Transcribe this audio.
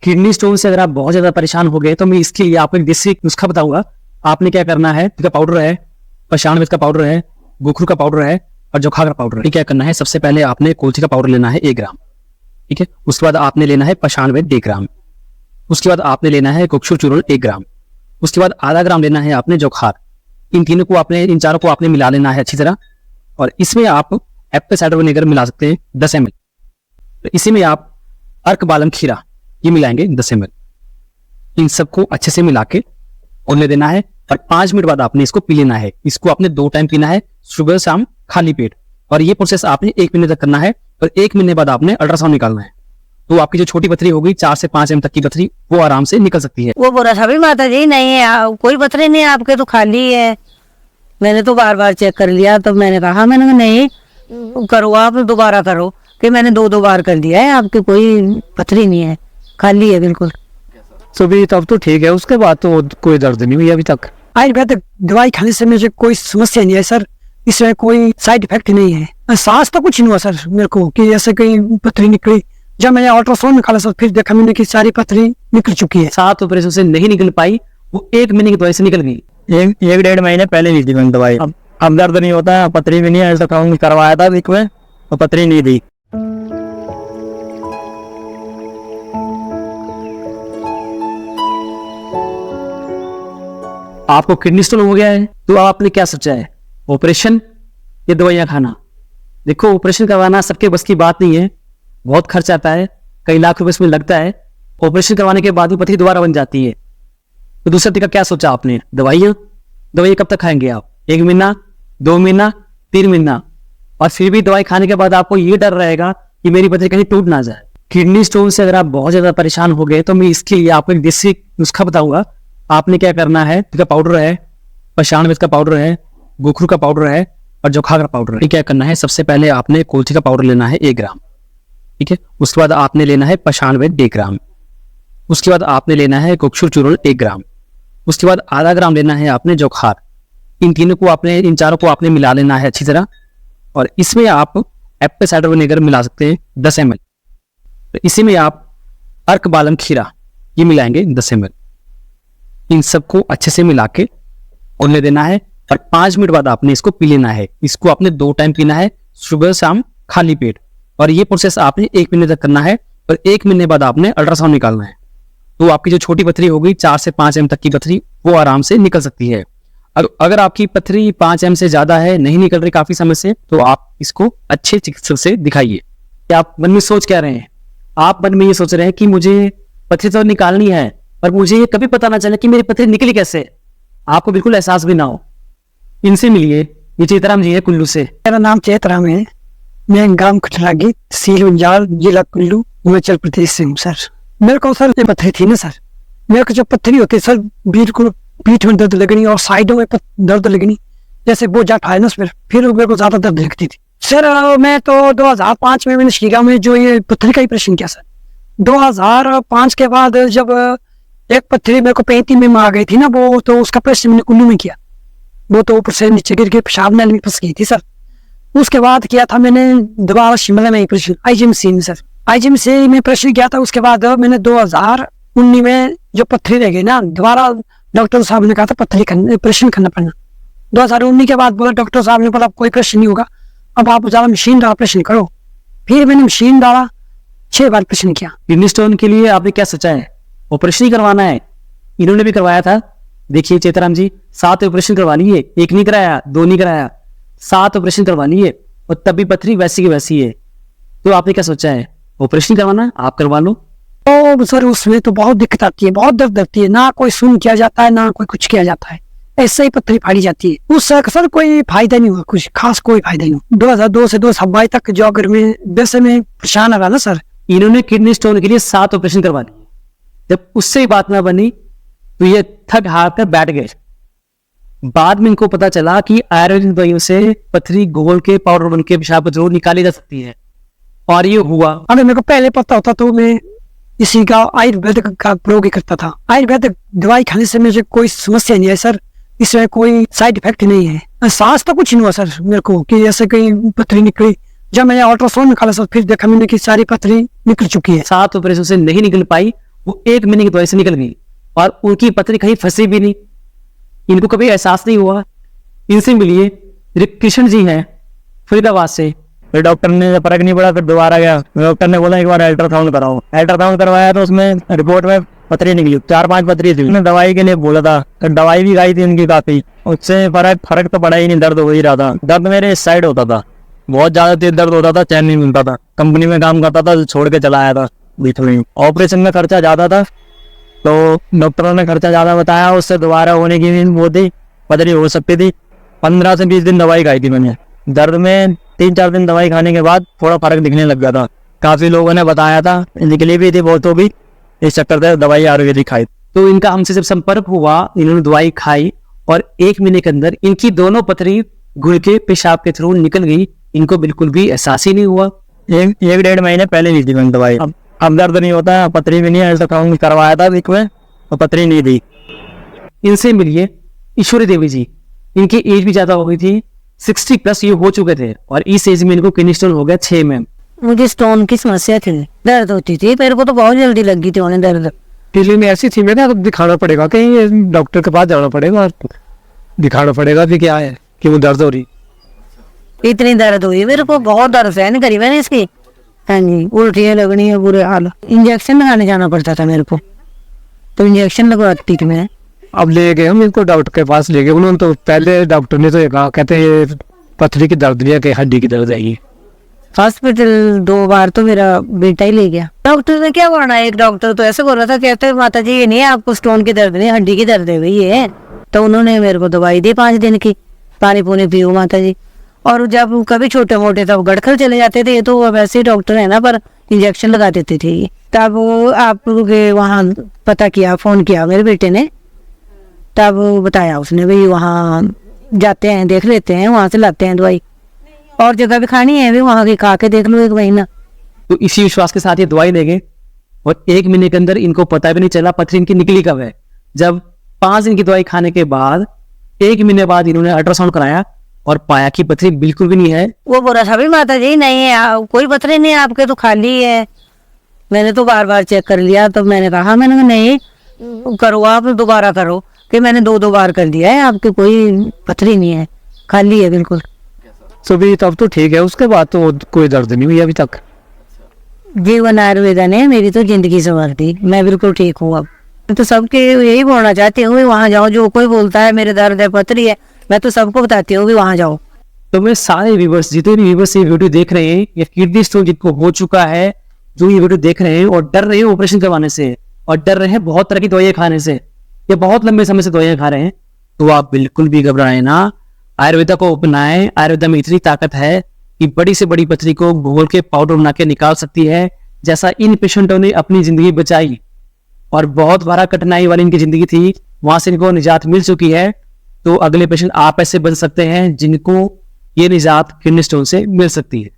Kidney stone से अगर आप बहुत ज्यादा परेशान हो गए तो मैं इसके लिए आपको एक देसी नुस्खा बताऊंगा। आपने क्या करना है, का पाउडर है, पशान का पाउडर है, गोखरू का पाउडर है और जोखा का पाउडर है। क्या करना है, सबसे पहले आपने कोलथी का पाउडर लेना है 1 ग्राम, ठीक है। उसके बाद आपने लेना है पशान 1 ग्राम। उसके बाद आपने लेना है गोखरू चूर्ण 1 ग्राम। उसके बाद आधा ग्राम लेना है आपने जोखार। इन चारों को आपने मिला लेना है अच्छी तरह। और इसमें आप एप्पल साइडर विनेगर मिला सकते हैं 10 ml। तो इसी में आप अर्क बालम खीरा ये मिलाएंगे 10 ml। इन सबको अच्छे से मिला के उन्हें देना है और 5 मिनट बाद आपने इसको पी लेना है। इसको आपने 2 टाइम पीना है, सुबह शाम खाली पेट। और ये प्रोसेस आपने 1 महीने तक करना है और 1 महीने बाद आपने अल्ट्रासाउंड निकालना है। तो आपकी जो छोटी पथरी होगी 4 से 5 mm तक की पथरी वो आराम से निकल सकती है। वो बोला था भी माता जी नहीं है, कोई पथरी नहीं है आपके, तो खाली है। मैंने तो बार बार चेक कर लिया, तो मैंने कहा नहीं करो, आप दोबारा करो। कि मैंने 2 बार कर दिया है, आपकी कोई पथरी नहीं है, खाली है बिल्कुल। तो भी तब तो ठीक है, उसके बाद तो कोई दर्द नहीं हुई अभी तक। आयुर्वेदिक दवाई खाने से मुझे कोई समस्या नहीं है सर, इसमें कोई साइड इफेक्ट नहीं है। सांस तो कुछ नहीं हुआ सर मेरे को कि ऐसे कोई पथरी निकली। जब मैंने अल्ट्रासाउंड निकाला सर, फिर देखा मैंने कि सारी पथरी निकल चुकी है। 7 ऑपरेशन से नहीं निकल पाई, वो 1 महीने की दवाई से निकल गई। 1-1.5 महीने पहले ली थी मैंने दवाई। अब दर्द नहीं होता, पथरी भी नहीं है। अल्ट्रासाउंड करवाया था वीक में और पथरी नहीं दी। आपको किडनी स्टोन हो गया है तो आपने क्या सोचा है, ऑपरेशन या दवाइयां खाना? देखो, ऑपरेशन करवाना सबके बस की बात नहीं है, बहुत खर्च आता है, कई लाख रुपए इसमें लगता है। ऑपरेशन करवाने के बाद भी पथरी दोबारा बन जाती है। तो दूसरा तरीका क्या सोचा आपने, दवाइयां कब तक खाएंगे आप? 1 महीना, 2 महीना, 3 महीना, और फिर भी दवाई खाने के बाद आपको ये डर रहेगा कि मेरी पथरी कहीं टूट ना जाए। किडनी स्टोन से अगर आप बहुत ज्यादा परेशान हो गए तो मैं इसके लिए आपको एक देसी नुस्खा बताऊंगा। आपने क्या करना है, का पाउडर है, पशान का पाउडर है, गोखरू का पाउडर है और जोखा का पाउडर है। क्या करना है, सबसे पहले आपने कोलथी का पाउडर लेना है 1 ग्राम, ठीक है। उसके बाद आपने लेना है पशान 1 ग्राम। उसके बाद आपने लेना है गोखरू चूर्ण 1 ग्राम। उसके बाद आधा ग्राम लेना है आपने जोखार। इन चारों को आपने मिला लेना है अच्छी तरह। और इसमें आप एप्पल साइडर विनेगर मिला सकते हैं 10 ml। तो इसी में आप अर्क बालम खीरा ये मिलाएंगे 10 ml। इन सबको अच्छे से मिला के उन्हें देना है और 5 मिनट बाद आपने इसको पी लेना है। इसको आपने 2 टाइम पीना है, सुबह शाम खाली पेट। और ये प्रोसेस आपने 1 महीने तक करना है और 1 महीने बाद आपने अल्ट्रासाउंड निकालना है। तो आपकी जो छोटी पथरी होगी 4 से 5 mm तक की पथरी वो आराम से निकल सकती है। अगर आपकी पथरी 5 mm से ज्यादा है, नहीं निकल रही काफी समय से, तो आप इसको अच्छे चिकित्सक से दिखाइए। आप मन में सोच क्या रहे हैं, आप मन में ये सोच रहे हैं कि मुझे पथरी तो निकालनी है पर मुझे ये कभी पता ना चले कि मेरी पथरी निकली कैसे, आपको बिल्कुल एहसास भी ना हो। इनसे मिलिए, ये चेतराम जी है कुल्लू से। मेरा नाम चेतराम है, मैं गांव कुठलागी, तहसील बंजार, जिला कुल्लू, हिमाचल प्रदेश से हूँ सर। मेरे को सर ये पथरी थी ना सर, मेरे को जो पथरी होती है सर, बिल्कुल पीठ में दर्द लगनी और साइडों में दर्द लगनी, जैसे बोझा उठाए ना फिर मेरे को ज्यादा दर्द लगती थी सर। मैं तो 2005 में मैंने शिगा में जो ये पथरी का ऑपरेशन किया सर। 2005 के बाद जब एक पथरी मेरे को 35 में आ गई थी ना, वो तो उसका ऑपरेशन मैंने कुल्लू में किया। वो तो ऊपर से नीचे गिर के पेशाब नाली में फंस गई थी सर। उसके बाद किया था मैंने दोबारा शिमला में ऑपरेशन IGMC में सर। IGMC में ऑपरेशन किया था। उसके बाद मैंने 2019 में जो पथरी रह गई ना, दोबारा डॉक्टर साहब ने कहा था पथरी ऑपरेशन करना पड़ना। 2019 के बाद बोला डॉक्टर साहब ने, बोला कोई ऑपरेशन नहीं होगा, अब आप ज्यादा मशीन डाल ऑपरेशन करो। फिर मैंने मशीन डाला, 6 बार ऑपरेशन किया। किडनी स्टोन के लिए आपने क्या सोचा है, ऑपरेशन ही करवाना है? इन्होंने भी करवाया था, देखिए चेतराम जी, 7 ऑपरेशन करवा लिए, 1 नहीं कराया, 2 नहीं कराया, 7 ऑपरेशन करवा लिए और तब भी पथरी वैसी की वैसी है। तो आपने क्या सोचा है, ऑपरेशन करवाना है, आप करवा लो। तो सर उसमें तो बहुत दिक्कत आती है, बहुत दर्द होती है, ना कोई सुन किया जाता है, ना कोई कुछ किया जाता है, ऐसे ही पथरी फाड़ी जाती है। उससे सर कोई फायदा नहीं हुआ, कुछ खास कोई फायदा नहीं हुआ। 2002 से 2022 तक जो अगर मैं वैसे में परेशान रहा ना सर। इन्होंने किडनी स्टोन के लिए 7 ऑपरेशन करवा लिए, जब उससे ही बात ना बनी तो ये थक हार कर बैठ गए। बाद में इनको पता चला कि आयुर्वेदिक दवाइयों से पथरी घोल के पाउडर बन के पेशाब जरूर निकाली जा सकती है, और ये हुआ। अगर मेरे को पहले पता होता तो मैं इसी का आयुर्वेदिक का प्रयोग ही करता था। आयुर्वेदिक दवाई खाने से मुझे कोई समस्या नहीं है सर, इसमें कोई साइड इफेक्ट नहीं है। सांस तो कुछ नहीं हुआ सर मेरे को कि ऐसे कहीं पथरी निकली। जब मैंने अल्ट्रासाउंड निकाला सर, फिर देखा मैंने कि सारी पथरी निकल चुकी है। 7 ऑपरेशन से नहीं निकल पाई, वो 1 महीने की दवाई से निकल गई और उनकी पथरी कहीं फंसी भी नहीं, इनको कभी एहसास नहीं हुआ। इनसे मिलिए कृष्ण जी हैं फरीदाबाद से। फिर डॉक्टर ने फर्क नहीं पड़ा, फिर दोबारा गया, डॉक्टर ने बोला एक बार अल्ट्रासाउंड कराओ। अल्ट्रासाउंड करवाया तो उसमें रिपोर्ट में पथरी निकली, 4-5 पथरी थी। उन्होंने दवाई के लिए बोला था, तो दवाई भी खाई थी उनकी काफी, उससे फर्क तो पड़ा ही नहीं, दर्द हो ही रहा था। दर्द मेरे इस साइड होता था, बहुत ज्यादा तेज दर्द होता था, चैन नहीं मिलता था। कंपनी में काम करता था, छोड़ के चला आया था बीच में। ऑपरेशन में खर्चा ज्यादा था, तो डॉक्टरों ने खर्चा ज्यादा बताया, उससे दोबारा होने की भी वो थी, पथरी हो सकती थी। 15 से 20 दिन दवाई खाई थी मैंने। दर्द में 3-4 दिन दवाई खाने के बाद थोड़ा फर्क दिखने लग गया था। काफी लोगों ने बताया था, निकली भी थी बहुतों भी, इस चक्कर से दवाई आयुर्वेदिक खाई। तो इनका हमसे जब संपर्क हुआ, इन्होंने दवाई खाई और 1 महीने के अंदर इनकी दोनों पथरी घुल के पेशाब के थ्रू निकल गई। इनको बिल्कुल भी एहसास ही नहीं हुआ। 1-1.5 महीने पहले ली थी मैंने दवाई। अब दर्द नहीं होता, पथरी भी नहीं है, अल्ट्रासाउंड करवाया था बीच में, और पथरी नहीं थी। इनसे मिलिए ईश्वरी देवी जी। इनकी एज भी ज्यादा हो गई थी, 60+ ये हो चुके थे और इस एज में इनको किडनी स्टोन हो गया 6 में। मुझे स्टोन की समस्या थी, दर्द होती थी, मेरे को तो बहुत जल्दी लगी थी उन्हें दर्द। फीलिंग ऐसी थी मेरा, अब दिखाना पड़ेगा, कहीं डॉक्टर के पास जाना पड़ेगा, दिखाना पड़ेगा भी क्या है, क्यों दर्द हो रही। इतनी दर्द हुई मेरे को, बहुत दर्द सहन करी मैंने इसकी। हाँ जी, उल्टियाँ लगनी है, बुरे हाल। इंजेक्शन लगाने जाना पड़ता था मेरे को, तो इंजेक्शन लगवाती थी मैं। अब ले गए हम इनको डॉक्टर के पास ले गए, उन्होंने तो पहले डॉक्टर ने तो ये कहा, कहते हैं ये पथरी की दर्द नहीं है कि हड्डी की दर्द है ये। हॉस्पिटल 2 बार तो मेरा बेटा ही ले गया। डॉक्टर ने क्या करना, एक डॉक्टर तो ऐसे बोल रहा था, कहते माता जी ये नहीं है आपको स्टोन की दर्द नहीं, हड्डी की दर्द है भाई ये। तो उन्होंने मेरे को दवाई दी 5 दिन की, पानी पूनी पियो माता जी। और जब कभी छोटे मोटे तब गड़खल चले जाते थे, ये तो वैसे ही डॉक्टर है ना, पर इंजेक्शन लगा देते थे। तब वो आपके वहाँ पता किया, फोन किया मेरे बेटे ने, तब बताया उसने भाई वहाँ जाते हैं, देख लेते हैं, वहाँ से लाते हैं दवाई, और जगह भी खानी है भी वहाँ की, खा के देख लो 1 महीना। तो इसी विश्वास के साथ ये दवाई ले गए और 1 महीने के अंदर इनको पता भी नहीं चला पथरी इनकी निकली कब है। जब 5 दिन की दवाई खाने के बाद 1 महीने बाद इन्होंने अल्ट्रासाउंड कराया और पाया कि पथरी बिल्कुल भी नहीं है। वो बोला था भी माता जी नहीं है, कोई पथरी नहीं है आपके, तो खाली है। मैंने तो बार-बार चेक कर लिया, तो मैंने कहा नहीं करो, आप दोबारा करो, कि मैंने 2 बार कर दिया है, आपकी कोई पथरी नहीं है, खाली है बिल्कुल। सुबह तब तो ठीक है, उसके बाद तो कोई दर्द नहीं हुई अभी तक। जीवन आयुर्वेदा ने मेरी तो जिंदगी संवार दी, मैं बिल्कुल ठीक हूँ अब। तो सबके यही बोलना चाहती हूँ, वहाँ जाओ, जो कोई बोलता है मेरे दर्द है, पथरी है, मैं तो सबको बताती हूँ कि वहाँ जाओ। तो मैं सारे व्यूवर्स, जितने भी व्यूवर्स ये वीडियो देख रहे हैं या किडनी स्टोन जिनको हो चुका है, जो ये वीडियो देख रहे हैं और डर रहे हैं ऑपरेशन करवाने से और डर रहे हैं बहुत तरह की दवाइयाँ खाने से या बहुत लंबे समय से दवाइयाँ खा रहे हैं, तो आप बिल्कुल भी घबराएं ना, आयुर्वेदा को अपनाएं। आयुर्वेदा में इतनी ताकत है कि बड़ी से बड़ी पथरी को घोल के पाउडर बना के निकाल सकती है, जैसा इन पेशेंटों ने अपनी जिंदगी बचाई और बहुत बड़ा कठिनाई वाली इनकी जिंदगी थी, वहां से इनको निजात मिल चुकी है। तो अगले पेशेंट आप ऐसे बन सकते हैं जिनको ये निजात किडनी स्टोन से मिल सकती है।